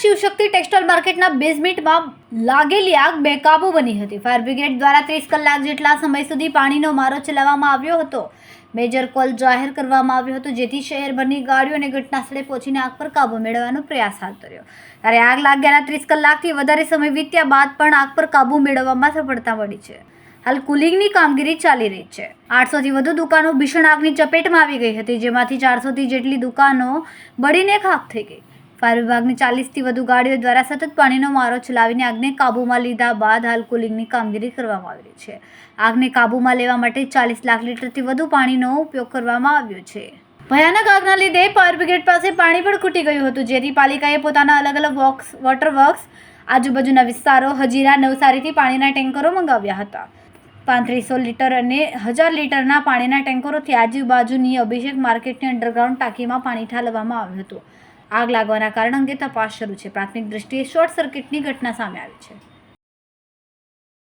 Shivshakti textile માર્કેટના બેઝમેન્ટમાં લાગેલી આગ બેકાબૂ બની હતી। ફાયર બ્રિગેડ દ્વારા 30 કલાક જેટલા સમય સુધી પાણીનો મારો ચલાવવામાં આવ્યો હતો। મેજર કોલ જાહેર કરવામાં આવ્યો હતો, જેથી શહેરભરની ગાડીઓને ઘટનાસ્થળે પહોંચીને આગ પર કાબૂ મેળવવાનો પ્રયાસ હાથ ધર્યો। ત્યારે આગ લાગ્યાના 30 કલાકથી વધારે સમય વીત્યા બાદ પણ આગ પર કાબૂ મેળવવામાં સફળતા મળી છે। હાલ કુલિંગની કામગીરી ચાલી રહી છે। 800થી વધુ દુકાનો ભીષણ આગની ચપેટમાં આવી ગઈ હતી, જેમાંથી 400થી જેટલી દુકાનો બળીને ખાખ થઈ ગઈ। ફાયર વિભાગની 40થી વધુ ગાડીઓ દ્વારા સતત પાણીનો મારો ચલાવીને આગને કાબૂમાં લીધા બાદ હાલ કુલિંગની કામગીરી કરવામાં આવી રહી છે। આગને કાબૂમાં લેવા માટે 40 લાખ લીટરથી વધુ પાણીનો ઉપયોગ કરવામાં આવ્યો છે। ભયાનક આગના લીધે ફાયર બ્રિગેડ પાસે પાણી પણ ખૂટી ગયું હતું, જેથી પાલિકાએ પોતાના અલગ અલગ વોટર વર્ક્સ, આજુબાજુના વિસ્તારો, હજીરા, નવસારીથી પાણીના ટેન્કરો મંગાવ્યા હતા। 3500 લીટર અને 1000 લીટરના પાણીના ટેન્કરોથી આજુબાજુની અભિષેક માર્કેટની અંડરગ્રાઉન્ડ ટાંકીમાં પાણી ઠાલવવામાં આવ્યું હતું। આગ લાગવાના કારણ અંગે તપાસ શરૂ છે। પ્રાથમિક દ્રષ્ટિએ શોર્ટ સર્કિટની ઘટના સામે આવી છે।